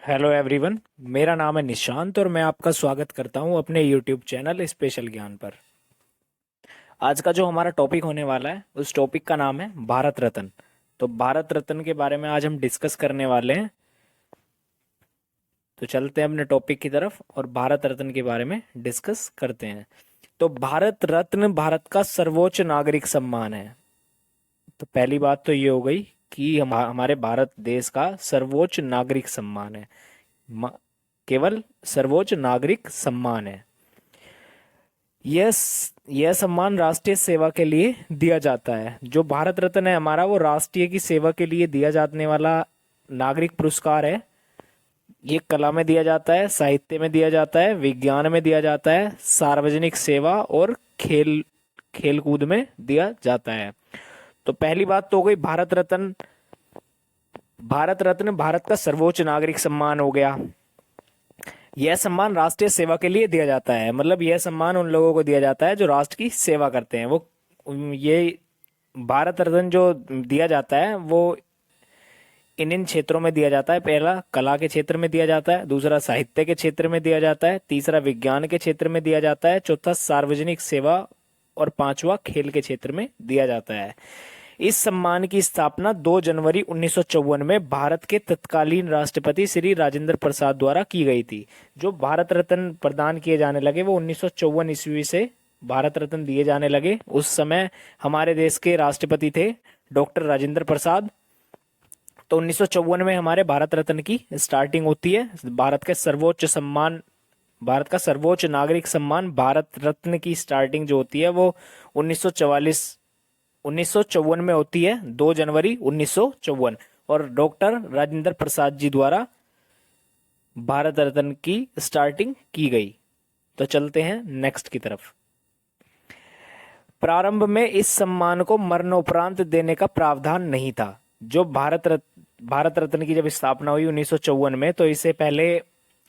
Hello everyone. मेरा नाम है निशांत और मैं आपका स्वागत करता हूं अपने यूट्यूब चैनल स्पेशल ज्ञान पर। आज का जो हमारा टॉपिक होने वाला है उस टॉपिक का नाम है भारत रत्न। तो भारत रत्न के बारे में आज हम डिस्कस करने वाले हैं। तो चलते हैं अपने टॉपिक की तरफ और भारत रत्न के बारे में डिस्कस करते हैं। तो भारत रत्न भारत का सर्वोच्च नागरिक सम्मान है। तो पहली बात तो ये हो गई कि हमारे भारत देश का सर्वोच्च नागरिक सम्मान है। म- केवल सर्वोच्च नागरिक सम्मान है। यह सम्मान राष्ट्रीय सेवा के लिए दिया जाता है। जो भारत रत्न है हमारा, वो राष्ट्रीय की सेवा के लिए दिया जाने वाला नागरिक पुरस्कार है। ये कला में दिया जाता है, साहित्य में दिया जाता है, विज्ञान में दिया जाता है, सार्वजनिक सेवा और खेल कूद में दिया जाता है। तो पहली बात तो हो गई भारत रत्न। भारत रत्न भारत का सर्वोच्च नागरिक सम्मान हो गया। यह सम्मान राष्ट्रीय सेवा के लिए दिया जाता है, मतलब यह सम्मान उन लोगों को दिया जाता है जो राष्ट्र की सेवा करते हैं। वो ये भारत रत्न जो दिया जाता है वो इन क्षेत्रों में दिया जाता है। पहला कला के क्षेत्र में दिया जाता है, दूसरा साहित्य के क्षेत्र में दिया जाता है, तीसरा विज्ञान के क्षेत्र में दिया जाता है, चौथा सार्वजनिक सेवा और पांचवा खेल के क्षेत्र में दिया जाता है। इस सम्मान की स्थापना 2 जनवरी 1954 में भारत के तत्कालीन राष्ट्रपति श्री राजेंद्र प्रसाद द्वारा की गई थी। जो भारत रत्न प्रदान किए जाने लगे वो 1954 ईस्वी से भारत रत्न दिए जाने लगे। उस समय हमारे देश के राष्ट्रपति थे डॉक्टर राजेंद्र प्रसाद। तो 1954 में हमारे भारत रत्न की स्टार्टिंग होती है। भारत का सर्वोच्च नागरिक सम्मान भारत रत्न की स्टार्टिंग जो होती है वो 1954 में होती है, 2 जनवरी 1954। और डॉक्टर राजेंद्र प्रसाद जी द्वारा भारत रत्न की स्टार्टिंग की गई। तो चलते हैं नेक्स्ट की तरफ। प्रारंभ में इस सम्मान को मरणोपरांत देने का प्रावधान नहीं था। जो भारत रत्न की जब स्थापना हुई 1954 में, तो इससे पहले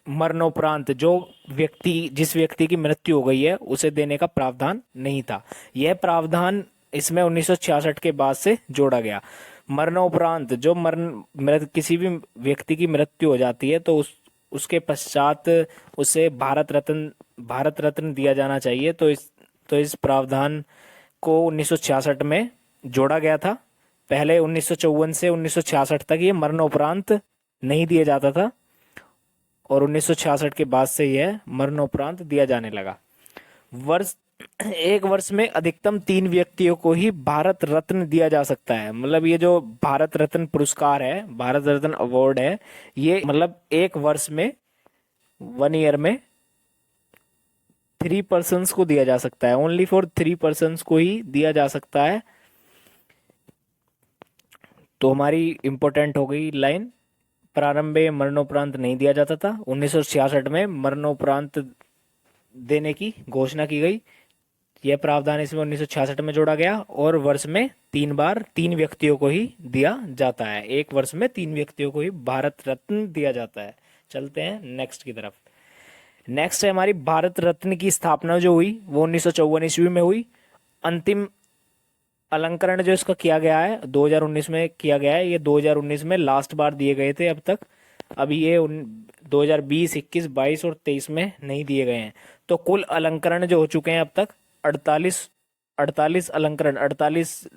मरणोपरांत जिस व्यक्ति की मृत्यु हो गई है उसे देने का प्रावधान नहीं था। यह प्रावधान इसमें 1966 के बाद से जोड़ा गया। मरणोपरांत जो किसी भी व्यक्ति की मृत्यु हो जाती है तो उसके पश्चात उसे भारत रत्न दिया जाना चाहिए। तो इस प्रावधान को 1966 में जोड़ा गया था। पहले 1954 से 1966 तक ये मरणोपरांत नहीं दिया जाता था और 1966 के बाद से यह मरणोपरांत दिया जाने लगा। वर्ष एक वर्ष में अधिकतम 3 व्यक्तियों को ही भारत रत्न दिया जा सकता है। मतलब ये जो भारत रत्न पुरस्कार है, भारत रत्न अवार्ड है, ये मतलब एक वर्ष में, 1 ईयर में 3 पर्सन्स को दिया जा सकता है। ओनली फॉर 3 पर्सन्स को ही दिया जा सकता है। तो हमारी इंपॉर्टेंट हो गई लाइन। प्रारंभ में मरणोपरांत नहीं दिया जाता था, 1966 में मरणोपरांत देने की घोषणा की गई। यह प्रावधान इसमें 1966 में जोड़ा गया और वर्ष में 3 व्यक्तियों को ही दिया जाता है। एक वर्ष में 3 व्यक्तियों को ही भारत रत्न दिया जाता है। चलते हैं नेक्स्ट की तरफ। नेक्स्ट है हमारी भारत रत्न की स्थापना जो हुई वो 1954 ईस्वी में हुई। अंतिम अलंकरण जो इसका किया गया है 2019 में किया गया है। ये 2019 में लास्ट बार दिए गए थे अब तक। अभी ये 2020, 21, 22 और 23 में नहीं दिए गए हैं। तो कुल अलंकरण जो हो चुके हैं अब तक 48 अलंकरण, 48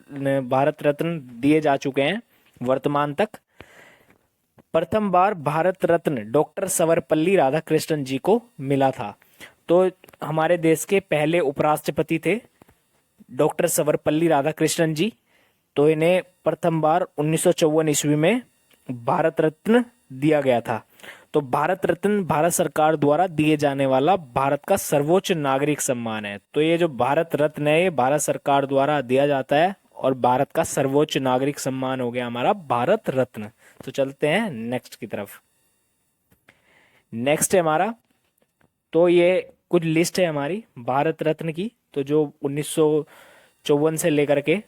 भारत रत्न दिए जा चुके हैं वर्तमान तक। प्रथम बार भारत रत्न डॉक्टर सर्वपल्ली राधाकृष्णन जी को मिला था। तो हमारे देश के पहले उपराष्ट्रपति थे डॉक्टर सर्वपल्ली राधाकृष्णन जी। तो इन्हें प्रथम बार 1954 ईस्वी में भारत रत्न दिया गया था। तो भारत रत्न भारत सरकार द्वारा दिए जाने वाला भारत का सर्वोच्च नागरिक सम्मान है। तो ये जो भारत रत्न है ये भारत सरकार द्वारा दिया जाता है और भारत का सर्वोच्च नागरिक सम्मान हो गया हमारा भारत रत्न। तो चलते हैं नेक्स्ट की तरफ। नेक्स्ट है हमारा, तो ये कुछ लिस्ट है हमारी भारत रत्न की। तो जो 1954 से लेकर के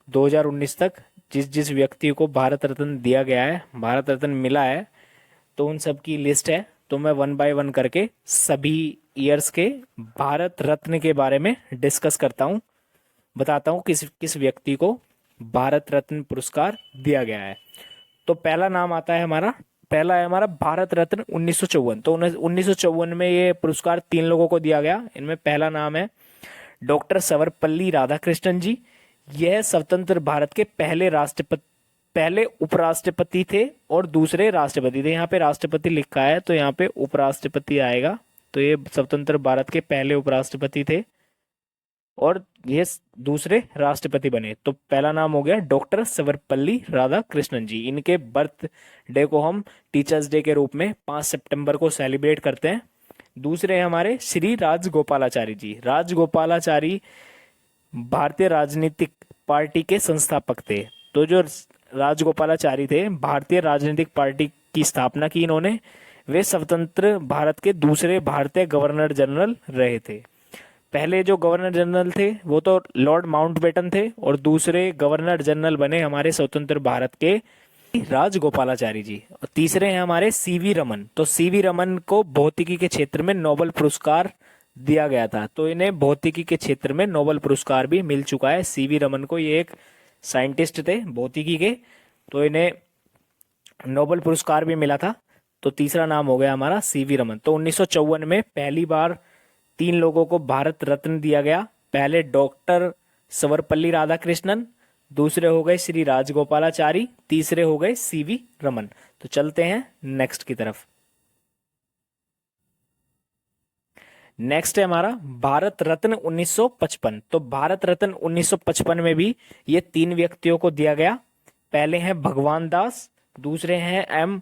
2019 तक जिस जिस व्यक्ति को भारत रत्न दिया गया है, भारत रत्न मिला है, तो उन सब की लिस्ट है। तो मैं 1 बाय 1 करके सभी ईयर्स के भारत रत्न के बारे में डिस्कस करता हूँ, बताता हूँ किस किस व्यक्ति को भारत रत्न पुरस्कार दिया गया है। तो पहला नाम आता है हमारा पहला है हमारा भारत रत्न 1954। तो 1954 में ये पुरस्कार 3 लोगों को दिया गया। इनमें पहला नाम है डॉक्टर सर्वपल्ली राधाकृष्णन जी। यह स्वतंत्र भारत के पहले उपराष्ट्रपति थे और दूसरे राष्ट्रपति थे। यहाँ पे राष्ट्रपति लिखा है तो यहाँ पे उपराष्ट्रपति आएगा। तो ये स्वतंत्र भारत के पहले उपराष्ट्रपति थे और ये दूसरे राष्ट्रपति बने। तो पहला नाम हो गया डॉक्टर सर्वपल्ली राधाकृष्णन जी। इनके बर्थ डे को हम टीचर्स डे के रूप में 5 सितंबर को सेलिब्रेट करते हैं। दूसरे हैं हमारे श्री राजगोपालाचारी जी। राजगोपालाचारी भारतीय राजनीतिक पार्टी के संस्थापक थे। तो जो राजगोपालाचारी थे, भारतीय राजनीतिक पार्टी की स्थापना की इन्होंने। वे स्वतंत्र भारत के दूसरे भारतीय गवर्नर जनरल रहे थे। पहले जो गवर्नर जनरल थे वो तो लॉर्ड माउंटबेटन थे और दूसरे गवर्नर जनरल बने हमारे स्वतंत्र भारत के राजगोपालाचारी जी। और तीसरे हैं हमारे सीवी रमन। तो सीवी रमन को भौतिकी के क्षेत्र में नोबेल पुरस्कार दिया गया था। तो इन्हें भौतिकी के क्षेत्र में नोबेल पुरस्कार भी मिल चुका है। सीवी रमन को, ये एक साइंटिस्ट थे भौतिकी के, तो इन्हें नोबेल पुरस्कार भी मिला था। तो तीसरा नाम हो गया हमारा सीवी रमन। तो 1954 में पहली बार 3 लोगों को भारत रत्न दिया गया। पहले डॉक्टर सर्वपल्ली राधाकृष्णन, दूसरे हो गए श्री राजगोपालाचारी, तीसरे हो गए सीवी रमन। तो चलते हैं नेक्स्ट की तरफ। नेक्स्ट है हमारा भारत रत्न 1955। तो भारत रत्न 1955 में भी ये 3 व्यक्तियों को दिया गया। पहले हैं भगवान दास, दूसरे हैं एम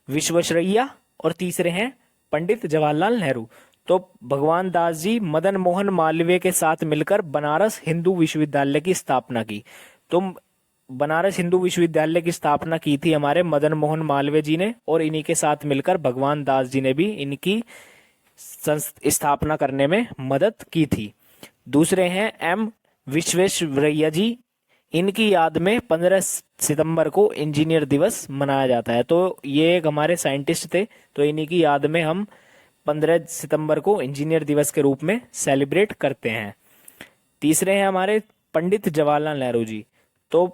विश्वेश्वरैया और तीसरे हैं पंडित जवाहरलाल नेहरू। तो भगवान दास जी मदन मोहन मालवीय के साथ मिलकर बनारस हिंदू विश्वविद्यालय की स्थापना की। तो बनारस हिंदू विश्वविद्यालय की स्थापना की थी हमारे मदन मोहन मालवीय जी ने, और इन्हीं के साथ मिलकर भगवान दास जी ने भी इनकी स्थापना करने में मदद की थी। दूसरे हैं एम विश्वेश्वरैया जी। इनकी याद में 15 सितंबर को इंजीनियर दिवस मनाया जाता है। तो ये एक हमारे साइंटिस्ट थे, तो इन्हीं की याद में हम 15 सितंबर को इंजीनियर दिवस के रूप में सेलिब्रेट करते हैं। तीसरे हैं हमारे पंडित जवाहरलाल नेहरू जी। तो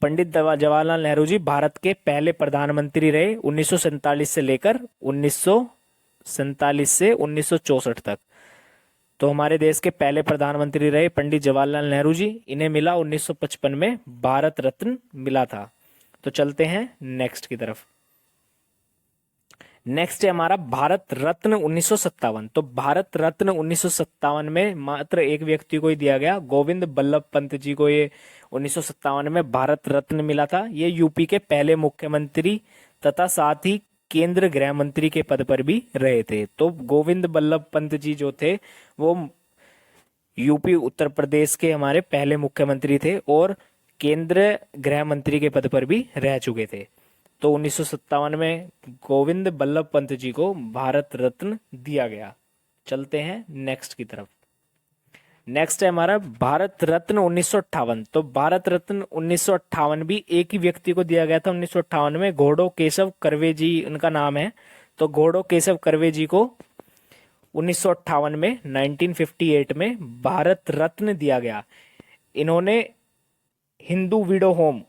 पंडित जवाहरलाल नेहरू जी भारत के पहले प्रधानमंत्री रहे 1947 से लेकर 1947 से 1964 तक। तो हमारे देश के पहले प्रधानमंत्री रहे पंडित जवाहरलाल नेहरू जी। इन्हें मिला 1955 में भारत रत्न मिला था। तो चलते हैं नेक्स्ट की तरफ। नेक्स्ट है हमारा भारत रत्न 1957। तो भारत रत्न 1957 में मात्र एक व्यक्ति को ही दिया गया, गोविंद बल्लभ पंत जी को ये 1957 में भारत रत्न मिला था। ये यूपी के पहले मुख्यमंत्री तथा साथ ही केंद्र गृह मंत्री के पद पर भी रहे थे। तो गोविंद बल्लभ पंत जी जो थे वो यूपी उत्तर प्रदेश के हमारे पहले मुख्यमंत्री थे और केंद्र गृह मंत्री के पद पर भी रह चुके थे। तो 1957 में गोविंद बल्लभ पंत जी को भारत रत्न दिया गया। चलते हैं नेक्स्ट की तरफ। नेक्स्ट है हमारा भारत रत्न 1958। तो भारत रत्न 1958 भी एक ही व्यक्ति को दिया गया था 1958 में, घोड़ो केशव कर्वे जी उनका नाम है। तो घोड़ो केशव कर्वे जी को 1958 में 1958 में भारत रत्न दिया गया। इन्होंने हिंदू विडो होम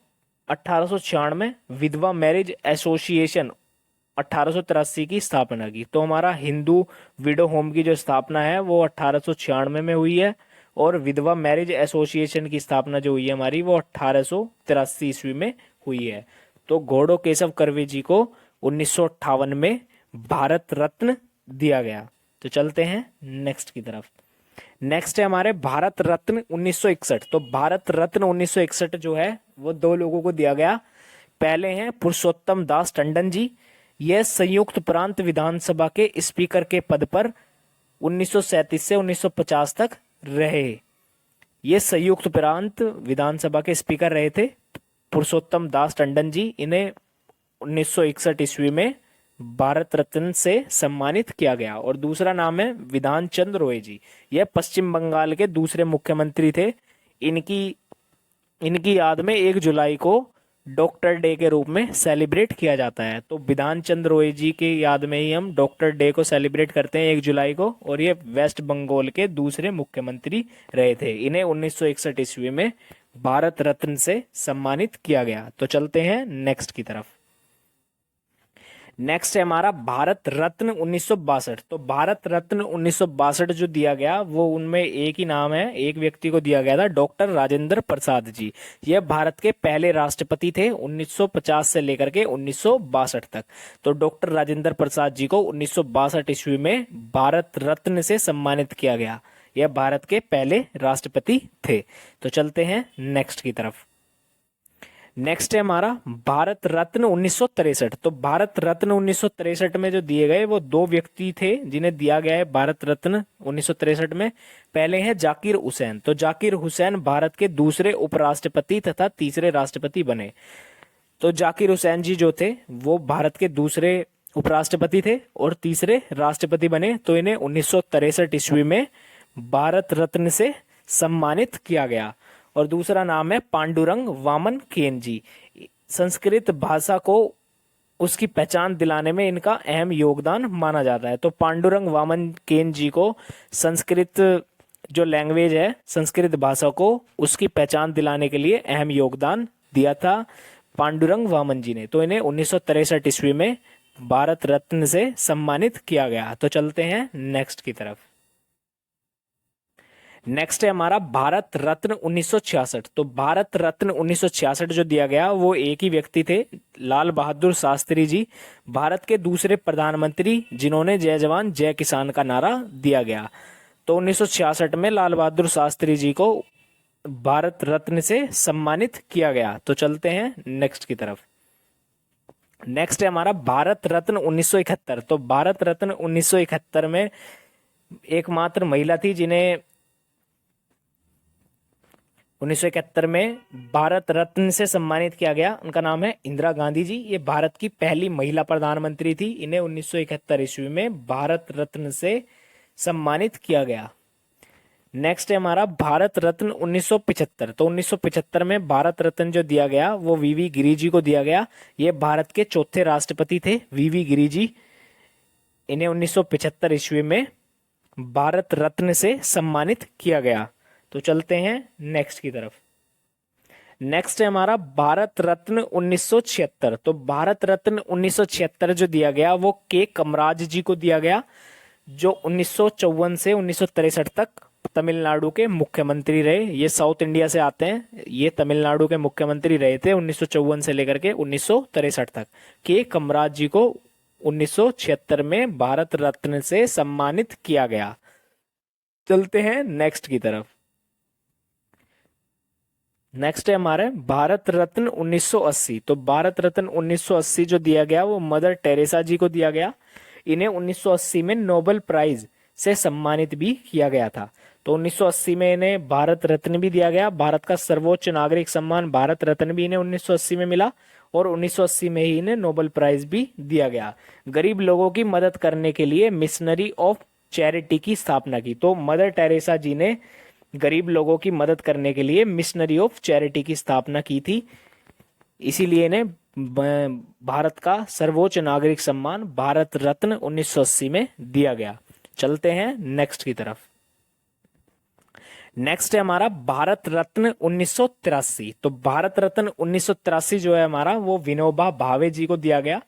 1896, विधवा मैरिज एसोसिएशन 1883 की स्थापना की। तो हमारा हिंदू विडो होम की जो स्थापना है वो 1896 में हुई है और विधवा मैरिज एसोसिएशन की स्थापना जो हुई है हमारी वो 1883 ईस्वी में हुई है। तो घोड़ो केशव कर्वे जी को 1958 में भारत रत्न दिया गया। तो चलते हैं नेक्स्ट की तरफ। नेक्स्ट है हमारे भारत रत्न 1961। तो भारत रत्न 1961 जो है वो 2 लोगों को दिया गया। पहले हैं पुरुषोत्तम दास टंडन जी। यह संयुक्त प्रांत विधानसभा के स्पीकर के पद पर 1937 से 1950 तक रहे। ये संयुक्त प्रांत विधानसभा के स्पीकर रहे थे पुरुषोत्तम दास टंडन जी। इन्हें 1961 ईस्वी में भारत रत्न से सम्मानित किया गया। और दूसरा नाम है विधान चंद्र रॉय जी। यह पश्चिम बंगाल के दूसरे मुख्यमंत्री थे। इनकी याद में 1 जुलाई को डॉक्टर डे के रूप में सेलिब्रेट किया जाता है। तो विधान चंद्र रॉय जी की याद में ही हम डॉक्टर डे को सेलिब्रेट करते हैं 1 जुलाई को। और ये वेस्ट बंगाल के दूसरे मुख्यमंत्री रहे थे। इन्हें 1961 ईस्वी में भारत रत्न से सम्मानित किया गया। तो चलते हैं नेक्स्ट की तरफ। नेक्स्ट है हमारा भारत रत्न 1962। तो भारत रत्न 1962 जो दिया गया वो उनमें एक ही नाम है, एक व्यक्ति को दिया गया था, डॉक्टर राजेंद्र प्रसाद जी। यह भारत के पहले राष्ट्रपति थे 1950 से लेकर के 1962 तक। तो डॉक्टर राजेंद्र प्रसाद जी को 1962 ईस्वी में भारत रत्न से सम्मानित किया गया। यह भारत के पहले राष्ट्रपति थे। तो चलते हैं नेक्स्ट की तरफ। नेक्स्ट है हमारा भारत रत्न 1963। तो भारत रत्न 1963 में जो दिए गए वो दो व्यक्ति थे जिन्हें दिया गया है भारत रत्न 1963 में। पहले हैं जाकिर हुसैन। तो जाकिर हुसैन भारत के दूसरे उपराष्ट्रपति तथा तीसरे राष्ट्रपति बने। तो जाकिर हुसैन जी जो थे वो भारत के दूसरे उपराष्ट्रपति थे और तीसरे राष्ट्रपति बने। तो इन्हें 1963 ईस्वी में भारत रत्न से सम्मानित किया गया। और दूसरा नाम है पांडुरंग वामन केन जी। संस्कृत भाषा को उसकी पहचान दिलाने में इनका अहम योगदान माना जाता है। तो पांडुरंग वामन केन जी को संस्कृत जो लैंग्वेज है, संस्कृत भाषा को उसकी पहचान दिलाने के लिए अहम योगदान दिया था पांडुरंग वामन जी ने। तो इन्हें 1963 ईस्वी में भारत रत्न से सम्मानित किया गया। तो चलते हैं नेक्स्ट की तरफ। नेक्स्ट है हमारा भारत रत्न 1966। तो भारत रत्न 1966 जो दिया गया वो एक ही व्यक्ति थे, लाल बहादुर शास्त्री जी, भारत के दूसरे प्रधानमंत्री जिन्होंने जय जवान जय किसान का नारा दिया गया। तो 1966 में लाल बहादुर शास्त्री जी को भारत रत्न से सम्मानित किया गया। तो चलते हैं नेक्स्ट की तरफ। नेक्स्ट है हमारा भारत रत्न 1971। तो भारत रत्न 1971 में एकमात्र महिला थी जिन्हें 1971 में भारत रत्न से सम्मानित किया गया। उनका नाम है इंदिरा गांधी जी। ये भारत की पहली महिला प्रधानमंत्री थी। इन्हें 1971 ईस्वी में भारत रत्न से सम्मानित किया गया। नेक्स्ट है हमारा भारत रत्न 1975। तो 1975 में भारत रत्न जो दिया गया वो वीवी गिरी जी को दिया गया। ये भारत के चौथे राष्ट्रपति थे वीवी गिरी जी। इन्हें 1975 ईस्वी में भारत रत्न से सम्मानित किया गया। तो चलते हैं नेक्स्ट की तरफ। नेक्स्ट है हमारा भारत रत्न 1976। तो भारत रत्न 1976 जो दिया गया वो के कमराज जी को दिया गया, जो 1954 से 1963 तक तमिलनाडु के मुख्यमंत्री रहे। ये साउथ इंडिया से आते हैं। ये तमिलनाडु के मुख्यमंत्री रहे थे 1954 से लेकर के 1963 तक। के कमराज जी को 1976 में भारत रत्न से सम्मानित किया गया। चलते हैं नेक्स्ट की तरफ। नेक्स्ट है हमारे भारत रत्न 1980। तो भारत रत्न 1980 जो दिया गया वो मदर टेरेसा जी को दिया गया। इन्हें 1980 में नोबेल प्राइज से सम्मानित भी किया गया था। तो 1980 में इन्हें भारत रत्न भी दिया गया। भारत का सर्वोच्च नागरिक सम्मान भारत रत्न भी इन्हें 1980 में मिला और 1980 में ही इन्हें नोबेल प्राइज भी दिया गया। गरीब लोगों की मदद करने के लिए मिशनरी ऑफ चैरिटी की स्थापना की। तो मदर टेरेसा जी ने गरीब लोगों की मदद करने के लिए मिशनरी ऑफ चैरिटी की स्थापना की थी। इसीलिए इन्हें भारत का सर्वोच्च नागरिक सम्मान भारत रत्न 1980 में दिया गया। चलते हैं नेक्स्ट की तरफ। नेक्स्ट है हमारा भारत रत्न 1983। तो भारत रत्न 1983 जो है हमारा वो विनोबा भावे जी को दिया गया।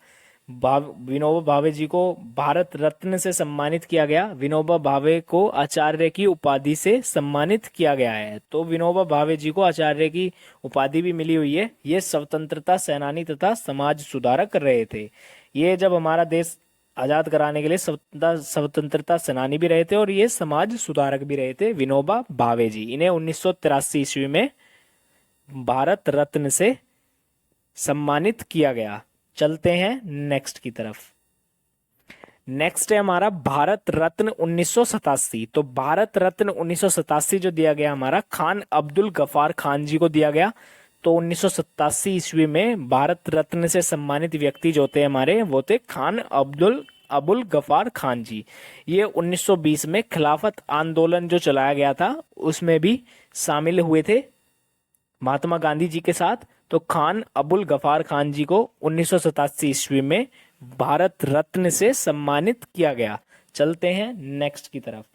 विनोबा भावे जी को भारत रत्न से सम्मानित किया गया। विनोबा भावे को आचार्य की उपाधि से सम्मानित किया गया है। तो विनोबा भावे जी को आचार्य की उपाधि भी मिली हुई है। ये स्वतंत्रता सेनानी तथा समाज सुधारक रहे थे। ये जब हमारा देश आजाद कराने के लिए स्वतंत्रता सेनानी भी रहे थे और ये समाज सुधारक भी रहे थे विनोबा भावे जी। इन्हें 1983 ईस्वी में भारत रत्न से सम्मानित किया गया। चलते हैं नेक्स्ट की तरफ। नेक्स्ट है हमारा भारत रत्न 1987। तो भारत रत्न 1987 जो दिया गया हमारा खान अब्दुल गफार खान जी को दिया गया। तो 1987 ईस्वी में भारत रत्न से सम्मानित व्यक्ति जो थे हमारे वो थे खान अबुल गफार खान जी। ये 1920 में खिलाफत आंदोलन जो चलाया गया था उसमें भी शामिल हुए थे महात्मा गांधी जी के साथ। तो खान अबुल गफार खान जी को 1987 ईस्वी में भारत रत्न से सम्मानित किया गया। चलते हैं नेक्स्ट की तरफ।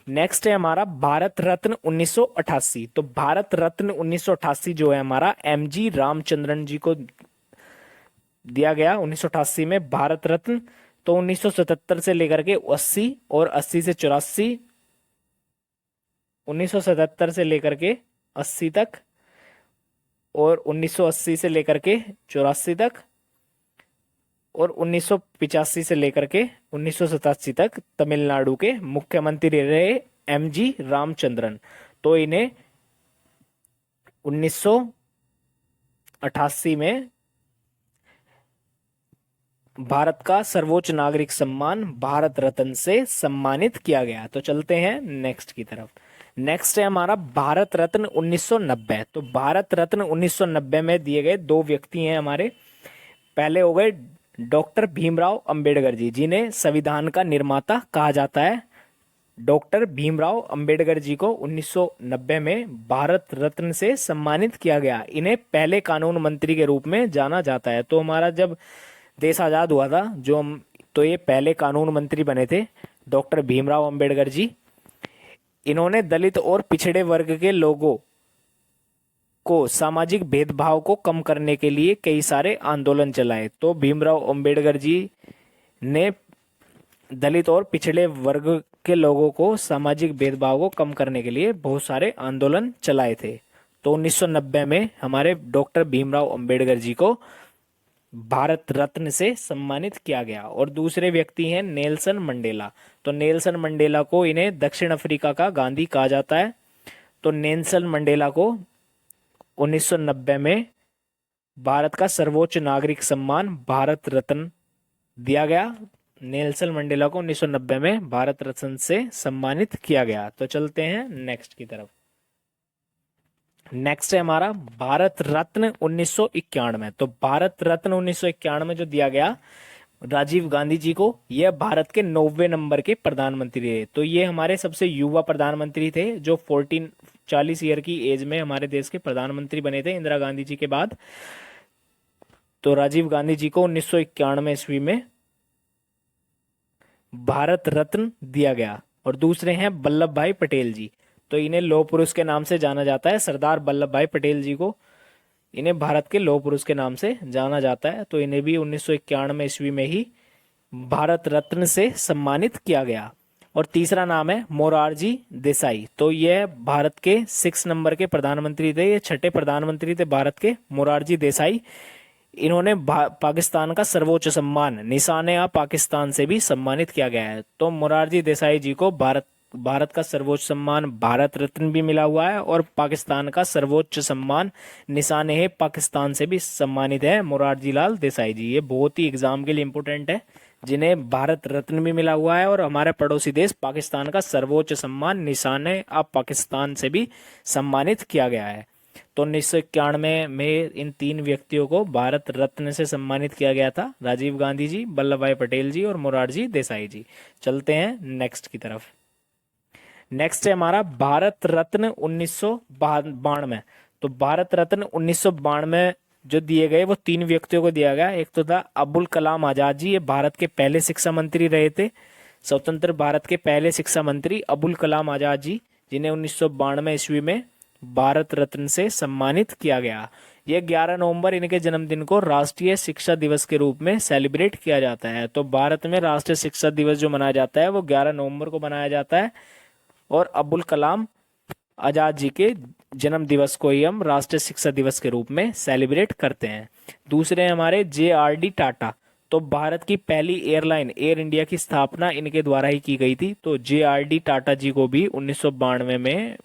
नेक्स्ट है हमारा भारत रत्न 1988। तो भारत रत्न 1988 जो है हमारा एमजी रामचंद्रन जी को दिया गया 1988 में भारत रत्न। तो 1977 से लेकर के 80 और 80 से 84, 1977 से लेकर के 80 तक और 1980 से लेकर के 84 तक और 1985 से लेकर के 1987 तक तमिलनाडु के मुख्यमंत्री रहे एमजी रामचंद्रन। तो इन्हें 1988 में भारत का सर्वोच्च नागरिक सम्मान भारत रत्न से सम्मानित किया गया। तो चलते हैं नेक्स्ट की तरफ। नेक्स्ट है हमारा भारत रत्न 1990। तो भारत रत्न 1990 में दिए गए दो व्यक्ति हैं हमारे। पहले हो गए डॉक्टर भीमराव अंबेडकर जी, जिन्हें संविधान का निर्माता कहा जाता है। डॉक्टर भीमराव अंबेडकर जी को 1990 में भारत रत्न से सम्मानित किया गया। इन्हें पहले कानून मंत्री के रूप में जाना जाता है। तो हमारा जब देश आज़ाद हुआ था तो ये पहले कानून मंत्री बने थे डॉक्टर भीमराव अंबेडकर जी। इन्होंने दलित और पिछड़े वर्ग के लोगों को सामाजिक भेदभाव को कम करने के लिए कई सारे आंदोलन चलाए। तो भीमराव अंबेडकर जी ने दलित और पिछड़े वर्ग के लोगों को सामाजिक भेदभाव को कम करने के लिए बहुत सारे आंदोलन चलाए थे। तो 1990 में हमारे डॉक्टर भीमराव अंबेडकर जी को भारत रत्न से सम्मानित किया गया। और दूसरे व्यक्ति हैं नेल्सन मंडेला। तो नेल्सन मंडेला को इन्हें दक्षिण अफ्रीका का गांधी कहा जाता है। तो नेल्सन मंडेला को 1990 में भारत का सर्वोच्च नागरिक सम्मान भारत रत्न दिया गया। नेल्सन मंडेला को 1990 में भारत रत्न से सम्मानित किया गया। तो चलते हैं नेक्स्ट की तरफ। नेक्स्ट है हमारा भारत रत्न 1991। तो भारत रत्न 1991 जो दिया गया राजीव गांधी जी को, यह भारत के 90वें नंबर के प्रधानमंत्री थे। तो ये हमारे सबसे युवा प्रधानमंत्री थे जो 40 ईयर की एज में हमारे देश के प्रधानमंत्री बने थे इंदिरा गांधी जी के बाद। तो राजीव गांधी जी को 1991 ईस्वी में भारत रत्न दिया गया। और दूसरे हैं वल्लभ भाई पटेल जी। तो इन्हें लौह पुरुष के नाम से जाना जाता है। सरदार वल्लभ भाई पटेल जी को इन्हें भारत के लौह पुरुष के नाम से जाना जाता है। तो इन्हें भी 1991 ईस्वी में ही भारत रत्न से सम्मानित किया गया। और तीसरा नाम है मोरारजी देसाई। तो यह भारत के 6 नंबर के प्रधानमंत्री थे। ये छठे प्रधानमंत्री थे भारत के, मोरारजी देसाई। इन्होंने पाकिस्तान का सर्वोच्च सम्मान निशान-ए पाकिस्तान से भी सम्मानित किया गया है। तो मोरारजी देसाई जी को भारत का सर्वोच्च सम्मान भारत रत्न भी मिला हुआ है और पाकिस्तान का सर्वोच्च सम्मान निशान-ए-पाकिस्तान से भी सम्मानित है मोरारजी लाल देसाई जी। ये बहुत ही एग्जाम के लिए इंपॉर्टेंट है, जिन्हें भारत रत्न भी मिला हुआ है और हमारे पड़ोसी देश पाकिस्तान का सर्वोच्च सम्मान निशान-ए-पाकिस्तान से भी सम्मानित किया गया है। तो 1991 में इन 3 व्यक्तियों को भारत रत्न से सम्मानित किया गया था, राजीव गांधी जी, वल्लभ भाई पटेल जी और मोरारजी देसाई जी। चलते हैं नेक्स्ट की तरफ। नेक्स्ट है हमारा भारत रत्न 1992। तो भारत रत्न 1992 जो दिए गए वो 3 व्यक्तियों को दिया गया। एक तो था अबुल कलाम आजाद जी, ये भारत के पहले शिक्षा मंत्री रहे थे। स्वतंत्र भारत के पहले शिक्षा मंत्री अबुल कलाम आजाद जी, जिन्हें 1992 ईस्वी में भारत रत्न से सम्मानित किया गया। यह 11 नवंबर इनके जन्मदिन को राष्ट्रीय शिक्षा दिवस के रूप में सेलिब्रेट किया जाता है। तो भारत में राष्ट्रीय शिक्षा दिवस जो मनाया जाता है वो 11 नवंबर को मनाया जाता है और अबुल कलाम आजाद जी के जन्म दिवस को ही हम राष्ट्रीय शिक्षा दिवस के रूप में सेलिब्रेट करते हैं। दूसरे हमारे JRD टाटा। तो भारत की पहली एयरलाइन एयर इंडिया की स्थापना इनके द्वारा ही की गई थी। तो JRD टाटा जी को भी 1992 में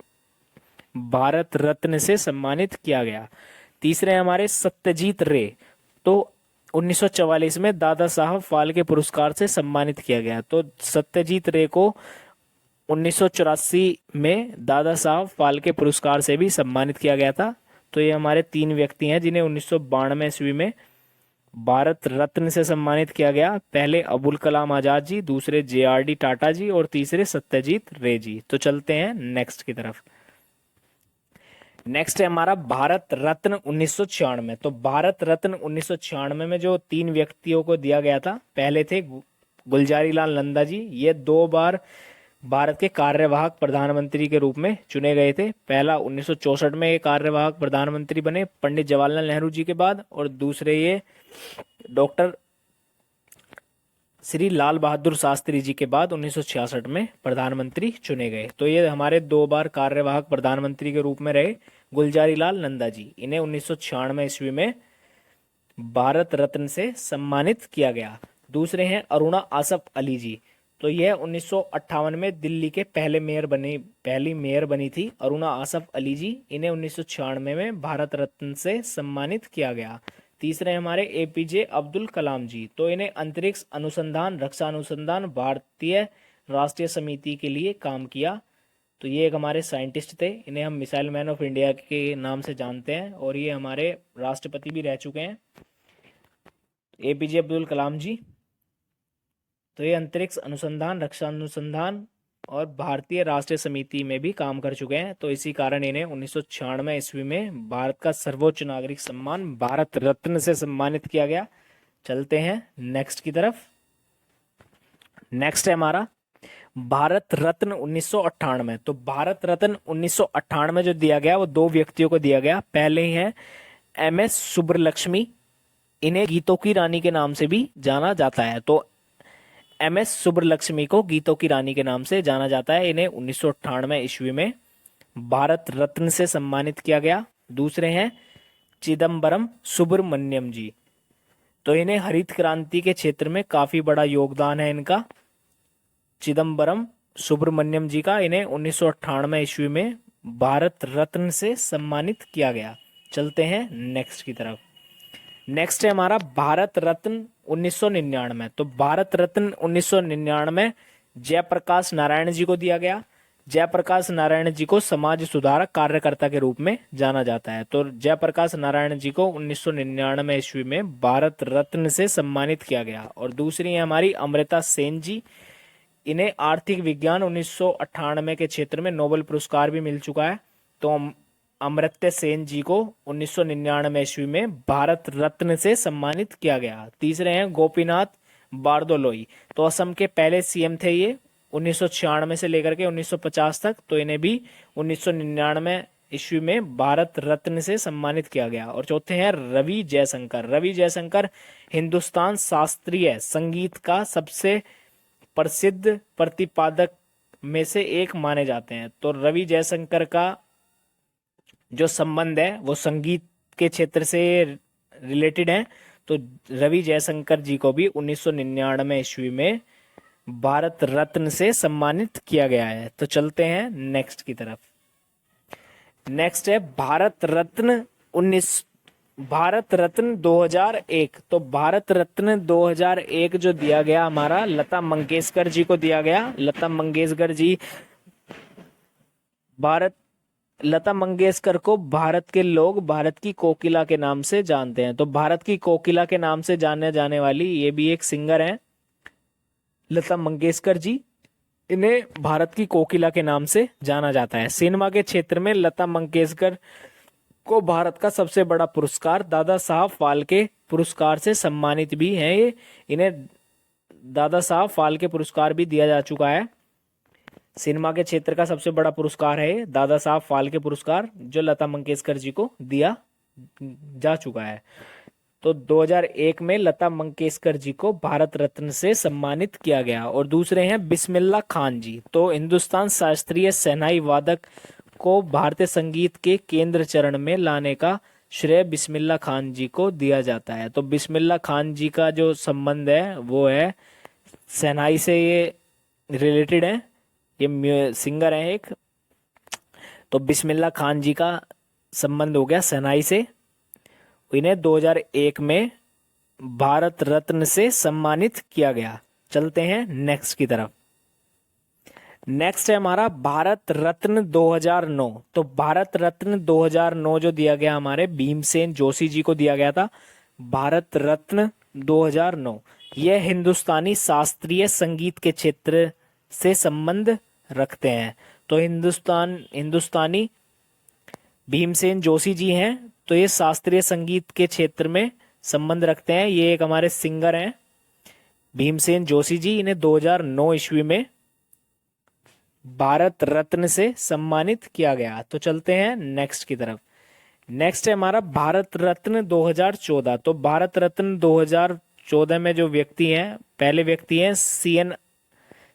भारत रत्न से सम्मानित किया गया। तीसरे हमारे सत्यजीत रे। तो 1944 में दादा साहब फाल्के पुरस्कार से सम्मानित किया गया। तो सत्यजीत रे को 1984 में दादा साहब फाल्के पुरस्कार से भी सम्मानित किया गया था। तो ये हमारे 3 व्यक्ति हैं जिन्हें 1992 ईस्वी में भारत रत्न से सम्मानित किया गया। पहले अबुल कलाम आजाद जी, दूसरे JRD टाटा जी और तीसरे सत्यजीत रे जी। तो चलते हैं नेक्स्ट की तरफ। नेक्स्ट है हमारा भारत रत्न 1996। तो भारत रत्न 1996 में जो 3 व्यक्तियों को दिया गया था, पहले थे गुलजारी लाल नंदा जी। ये 2 बार भारत के कार्यवाहक प्रधानमंत्री के रूप में चुने गए थे। पहला 1964 में ये कार्यवाहक प्रधानमंत्री बने पंडित जवाहरलाल नेहरू जी के बाद, और दूसरे ये डॉक्टर श्री लाल बहादुर शास्त्री जी के बाद 1966 में प्रधानमंत्री चुने गए। तो ये हमारे 2 बार कार्यवाहक प्रधानमंत्री के रूप में रहे गुलजारी लाल नंदा जी। इन्हें 1996 ईस्वी में भारत रत्न से सम्मानित किया गया। दूसरे हैं अरुणा आसफ अली जी। तो यह 1958 में दिल्ली के पहली मेयर बनी थी अरुणा आसफ अली जी। इन्हें 1996 में भारत रत्न से सम्मानित किया गया। तीसरे हमारे एपीजे अब्दुल कलाम जी। तो इन्हें अंतरिक्ष अनुसंधान, रक्षा अनुसंधान, भारतीय राष्ट्रीय समिति के लिए काम किया। तो ये एक हमारे साइंटिस्ट थे। इन्हें हम मिसाइल मैन ऑफ इंडिया के नाम से जानते हैं और ये हमारे राष्ट्रपति भी रह चुके हैं, एपीजे अब्दुल कलाम जी। तो ये अंतरिक्ष अनुसंधान, रक्षा अनुसंधान और भारतीय राष्ट्रीय समिति में भी काम कर चुके हैं। तो इसी कारण इन्हें 1996 ईस्वी में भारत का सर्वोच्च नागरिक सम्मान भारत रत्न से सम्मानित किया गया। चलते हैं नेक्स्ट की तरफ। नेक्स्ट है हमारा भारत रत्न 1998। तो भारत रत्न 1998 जो दिया गया वो 2 व्यक्तियों को दिया गया। पहले ही है एमएस सुब्रलक्ष्मी। इन्हें गीतों की रानी के नाम से भी जाना जाता है। तो एमएस सुब्रलक्ष्मी को गीतों की रानी के नाम से जाना जाता है। इन्हें 1998 ईस्वी में भारत रत्न से सम्मानित किया गया। दूसरे हैं चिदम्बरम सुब्रमण्यम जी। तो इन्हें हरित क्रांति के क्षेत्र में काफी बड़ा योगदान है इनका, चिदम्बरम सुब्रमण्यम जी का। इन्हें 1998 ईस्वी में भारत रत्न से सम्मानित किया गया। चलते हैं नेक्स्ट की तरफ। नेक्स्ट है हमारा भारत रत्न 1999। तो भारत रत्न 1999 जयप्रकाश नारायण जी को दिया गया। जयप्रकाश नारायण जी को समाज सुधारक कार्यकर्ता के रूप में जाना जाता है। तो जयप्रकाश नारायण जी को 1999 ईस्वी में भारत रत्न से सम्मानित किया गया। और दूसरी है हमारी अमृता सेन जी। इन्हें आर्थिक विज्ञान 1998 के क्षेत्र में नोबेल पुरस्कार भी मिल चुका है। तो अमर्त्य सेन जी को 1999 ईस्वी में भारत रत्न से सम्मानित किया गया। तीसरे हैं गोपीनाथ बारदोलोई। तो असम के पहले सीएम थे ये 1996 से लेकर के 1950 तक। तो इन्हें भी 1999 ईस्वी में भारत रत्न से सम्मानित किया गया। और चौथे हैं रवि जयशंकर। रवि जयशंकर हिंदुस्तान शास्त्रीय संगीत का सबसे प्रसिद्ध प्रतिपादक में से एक माने जाते हैं। तो रवि जयशंकर का जो संबंध है वो संगीत के क्षेत्र से रिलेटेड है। तो रवि जयशंकर जी को भी 1999 ईस्वी में भारत रत्न से सम्मानित किया गया है। तो चलते हैं नेक्स्ट की तरफ। नेक्स्ट है भारत रत्न 2001। तो भारत रत्न 2001 जो दिया गया हमारा लता मंगेशकर जी को दिया गया। लता मंगेशकर को भारत के लोग भारत की कोकिला के नाम से जानते हैं। तो भारत की कोकिला के नाम से जाने जाने वाली ये भी एक सिंगर हैं लता मंगेशकर जी। इन्हें भारत की कोकिला के नाम से जाना जाता है। सिनेमा के क्षेत्र में लता मंगेशकर को भारत का सबसे बड़ा पुरस्कार दादा साहब फाल्के पुरस्कार से सम्मानित भी हैं ये। इन्हें दादा साहब फाल्के पुरस्कार भी दिया जा चुका है। सिनेमा के क्षेत्र का सबसे बड़ा पुरस्कार है दादा साहब फाल्के पुरस्कार, जो लता मंगेशकर जी को दिया जा चुका है। तो 2001 में लता मंगेशकर जी को भारत रत्न से सम्मानित किया गया। और दूसरे हैं बिस्मिल्लाह खान जी। तो हिंदुस्तान शास्त्रीय शहनाई वादक को भारतीय संगीत के केंद्र चरण में लाने का श्रेय बिस्मिल्लाह खान जी को दिया जाता है। तो बिस्मिल्लाह खान जी का जो संबंध है वो है शहनाई से, ये रिलेटेड है, ये सिंगर है एक। तो बिस्मिल्लाह खान जी का संबंध हो गया शहनाई से। इन्हें 2001 में भारत रत्न से सम्मानित किया गया। चलते हैं नेक्स्ट की तरफ। नेक्स्ट है हमारा भारत रत्न 2009। तो भारत रत्न 2009 जो दिया गया हमारे भीमसेन जोशी जी को दिया गया था। भारत रत्न 2009 यह हिंदुस्तानी शास्त्रीय संगीत के क्षेत्र से संबंध रखते हैं। तो हिंदुस्तानी भीमसेन जोशी जी हैं। तो ये शास्त्रीय संगीत के क्षेत्र में संबंध रखते हैं। ये एक हमारे सिंगर हैं भीमसेन जोशी जी। इन्हें 2009 ईस्वी में भारत रत्न से सम्मानित किया गया। तो चलते हैं नेक्स्ट की तरफ। नेक्स्ट है हमारा भारत रत्न 2014। तो भारत रत्न 2014 में जो व्यक्ति हैं, पहले व्यक्ति हैं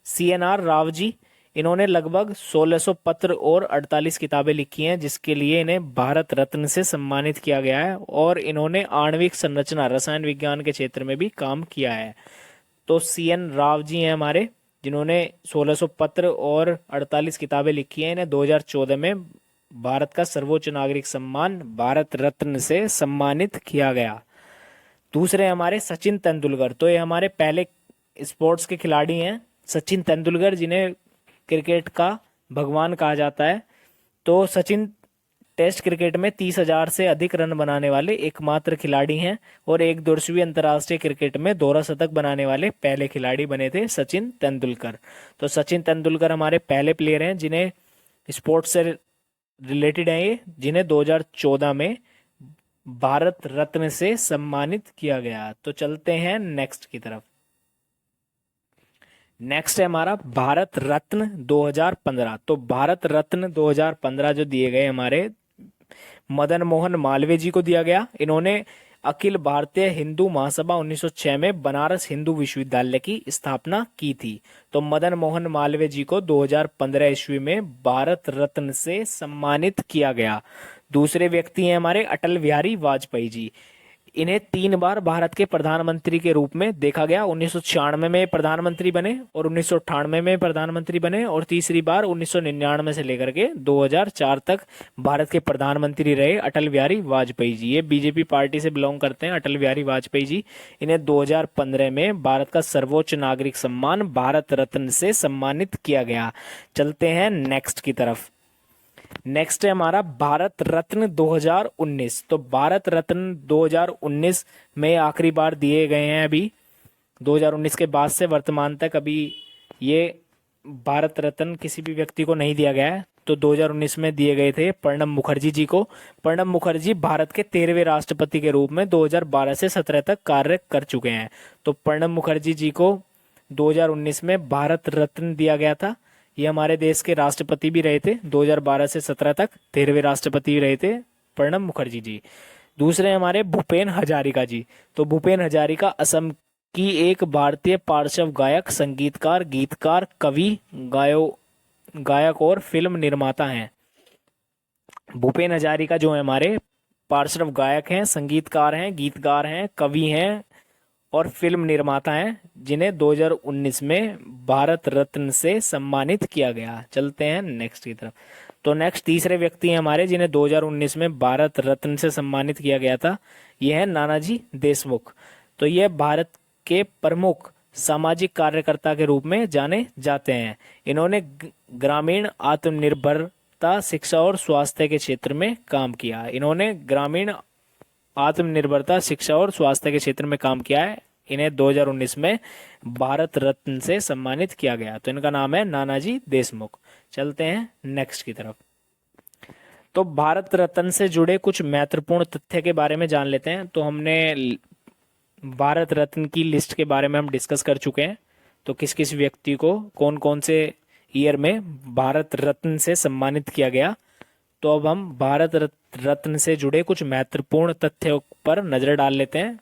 सीएनआर राव जी। इन्होंने लगभग 1600 पत्र और 48 किताबें लिखी हैं, जिसके लिए इन्हें भारत रत्न से सम्मानित किया गया है। और इन्होंने आणविक संरचना रसायन विज्ञान के क्षेत्र में भी काम किया है। तो सीएन राव जी हैं हमारे, जिन्होंने 1600 पत्र और 48 किताबें लिखी हैं। इन्हें 2014 में भारत का सर्वोच्च नागरिक सम्मान भारत रत्न से सम्मानित किया गया। दूसरे हमारे सचिन तेंदुलकर। तो ये हमारे पहले स्पोर्ट्स के खिलाड़ी हैं, सचिन तेंदुलकर, जिन्हें क्रिकेट का भगवान कहा जाता है। तो सचिन टेस्ट क्रिकेट में 30,000 से अधिक रन बनाने वाले एकमात्र खिलाड़ी हैं और एक दिवसीय अंतर्राष्ट्रीय क्रिकेट में दोहरा शतक बनाने वाले पहले खिलाड़ी बने थे सचिन तेंदुलकर। तो सचिन तेंदुलकर हमारे पहले प्लेयर हैं जिन्हें स्पोर्ट्स से रिलेटेड है ये, जिन्हें 2014 में भारत रत्न से सम्मानित किया गया। तो चलते हैं नेक्स्ट की तरफ। नेक्स्ट है हमारा भारत रत्न 2015। तो भारत रत्न 2015 जो दिए गए हमारे मदन मोहन मालवीय जी को दिया गया। इन्होंने अखिल भारतीय हिंदू महासभा 1906 में बनारस हिंदू विश्वविद्यालय की स्थापना की थी। तो मदन मोहन मालवीय जी को 2015 ईस्वी में भारत रत्न से सम्मानित किया गया। दूसरे व्यक्ति हैं हमारे अटल बिहारी वाजपेयी जी। इन्हें 3 बार भारत के प्रधानमंत्री के रूप में देखा गया। 1996 में प्रधानमंत्री बने और 1998 में प्रधानमंत्री बने और तीसरी बार 1999 से लेकर के 2004 तक भारत के प्रधानमंत्री रहे अटल बिहारी वाजपेयी जी। ये बीजेपी पार्टी से बिलोंग करते हैं अटल बिहारी वाजपेयी जी। इन्हें 2015 में भारत का सर्वोच्च नागरिक सम्मान भारत रत्न से सम्मानित किया गया। चलते हैं नेक्स्ट की तरफ। नेक्स्ट है हमारा भारत रत्न 2019। तो भारत रत्न 2019 में आखिरी बार दिए गए हैं। अभी 2019 के बाद से वर्तमान तक अभी ये भारत रत्न किसी भी व्यक्ति को नहीं दिया गया है। तो 2019 में दिए गए थे प्रणब मुखर्जी जी को। प्रणब मुखर्जी भारत के 13वें राष्ट्रपति के रूप में 2012 से 17 तक कार्य कर चुके हैं। तो प्रणब मुखर्जी जी को 2019 में भारत रत्न दिया गया था। ये हमारे देश के राष्ट्रपति भी रहे थे 2012 से 17 तक, 13वें राष्ट्रपति भी रहे थे प्रणब मुखर्जी जी। दूसरे हमारे भूपेन हजारिका जी। तो भूपेन हजारिका असम की एक भारतीय पार्श्व गायक, संगीतकार, गीतकार, कवि, गायक और फिल्म निर्माता हैं। भूपेन हजारिका जो है हमारे पार्श्व गायक हैं, संगीतकार हैं, गीतकार हैं, कवि हैं और फिल्म निर्माता हैं, जिन्हें 2019 में भारत रत्न से सम्मानित किया गया। चलते हैं नेक्स्ट की तरफ। तो नेक्स्ट तीसरे व्यक्ति हैं हमारे जिन्हें 2019 में भारत रत्न से सम्मानित किया गया था। ये है नानाजी देशमुख। तो ये भारत के प्रमुख सामाजिक कार्यकर्ता के रूप में जाने जाते हैं। इन्होंने ग्रामीण आत्मनिर्भरता, शिक्षा और स्वास्थ्य के क्षेत्र में काम किया। इन्होंने ग्रामीण आत्मनिर्भरता, शिक्षा और स्वास्थ्य के क्षेत्र में काम किया है। इन्हें 2019 में भारत रत्न से सम्मानित किया गया। तो इनका नाम है नानाजी देशमुख। चलते हैं नेक्स्ट की तरफ। तो भारत रत्न से जुड़े कुछ महत्वपूर्ण तथ्य के बारे में जान लेते हैं। तो हमने भारत रत्न की लिस्ट के बारे में हम डिस्कस कर चुके हैं। तो किस किस व्यक्ति को कौन कौन से ईयर में भारत रत्न से सम्मानित किया गया। तो अब हम भारत रत्न से जुड़े कुछ महत्वपूर्ण तथ्यों पर नजर डाल लेते हैं।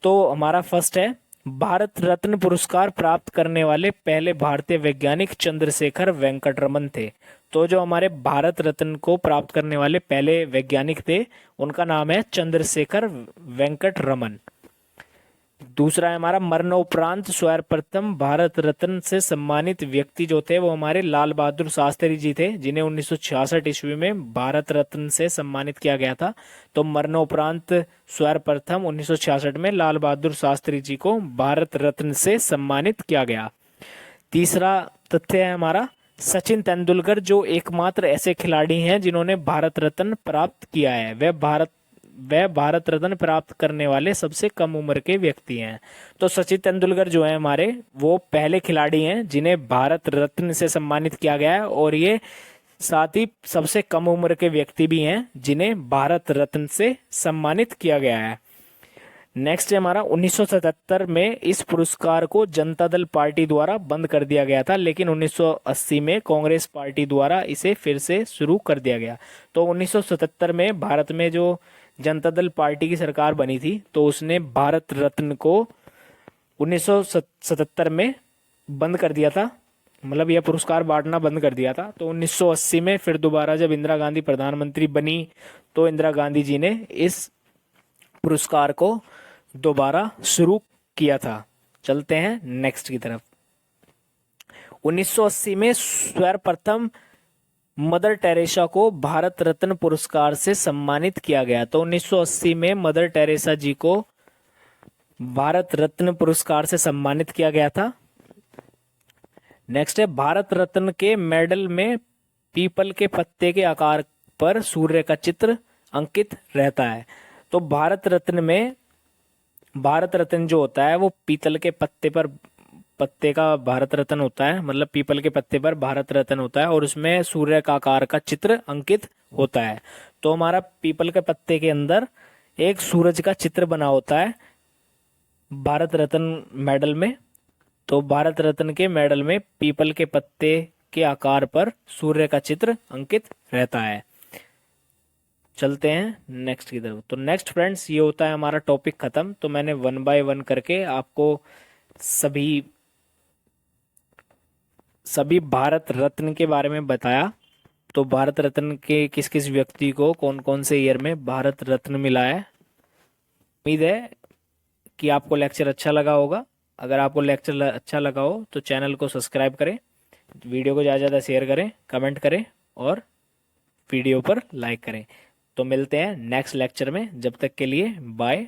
तो हमारा फर्स्ट है, भारत रत्न पुरस्कार प्राप्त करने वाले पहले भारतीय वैज्ञानिक चंद्रशेखर वेंकट रमन थे। तो जो हमारे भारत रत्न को प्राप्त करने वाले पहले वैज्ञानिक थे, उनका नाम है चंद्रशेखर वेंकट रमन। दूसरा है हमारा, मरणोपरांत सर्वप्रथम भारत रत्न से सम्मानित व्यक्ति जो थे वो हमारे लाल बहादुर शास्त्री जी थे, जिन्हें 1966 ईस्वी में भारत रत्न से सम्मानित किया गया था। तो मरणोपरांत सर्वप्रथम 1966 में लाल बहादुर शास्त्री जी को भारत रत्न से सम्मानित किया गया। तीसरा तथ्य है हमारा, सचिन तेंदुलकर जो एकमात्र ऐसे खिलाड़ी हैं जिन्होंने भारत रत्न प्राप्त किया है। वह भारत रत्न प्राप्त करने वाले सबसे कम उम्र के व्यक्ति हैं। तो सचिन तेंदुलकर जो है हमारे, वो पहले खिलाड़ी हैं जिन्हें भारत रत्न से सम्मानित किया गया है और ये साथ ही सबसे कम उम्र के व्यक्ति भी हैं जिन्हें भारत रत्न से सम्मानित किया गया है। नेक्स्ट है हमारा 1977 में इस पुरस्कार को जनता दल पार्टी द्वारा बंद कर दिया गया था, लेकिन 1980 में कांग्रेस पार्टी द्वारा इसे फिर से शुरू कर दिया गया। तो 1977 में भारत में जो जनता दल पार्टी की सरकार बनी थी, तो उसने भारत रत्न को 1977 में बंद कर दिया था, मतलब यह पुरस्कार बांटना बंद कर दिया था। तो 1980 में फिर दोबारा जब इंदिरा गांधी प्रधानमंत्री बनी, तो इंदिरा गांधी जी ने इस पुरस्कार को दोबारा शुरू किया था। चलते हैं नेक्स्ट की तरफ। 1980 में सर्वप्रथम मदर टेरेसा को भारत रत्न पुरस्कार से सम्मानित किया गया। तो 1980 में मदर टेरेसा जी को भारत रत्न पुरस्कार से सम्मानित किया गया था। नेक्स्ट है भारत रत्न के मेडल में पीपल के पत्ते के आकार पर सूर्य का चित्र अंकित रहता है। तो भारत रत्न में, भारत रत्न जो होता है वो पीतल के पत्ते का भारत रत्न होता है, मतलब पीपल के पत्ते पर भारत रत्न होता है और उसमें सूर्य का आकार का चित्र अंकित होता है। तो हमारा पीपल के पत्ते के अंदर एक सूरज का चित्र बना होता है भारत रत्न मेडल में। तो भारत रत्न के मेडल में पीपल के पत्ते के आकार पर सूर्य का चित्र अंकित रहता है। चलते हैं नेक्स्ट की तरफ। तो नेक्स्ट फ्रेंड्स, ये होता है हमारा टॉपिक खत्म। तो मैंने 1 बाय 1 करके आपको सभी भारत रत्न के बारे में बताया। तो भारत रत्न के किस किस व्यक्ति को कौन कौन से ईयर में भारत रत्न मिला है। उम्मीद है कि आपको लेक्चर अच्छा लगा होगा। अगर आपको लेक्चर अच्छा लगा हो तो चैनल को सब्सक्राइब करें, वीडियो को ज़्यादा से ज़्यादा शेयर करें, कमेंट करें और वीडियो पर लाइक करें। तो मिलते हैं नेक्स्ट लेक्चर में, जब तक के लिए बाय।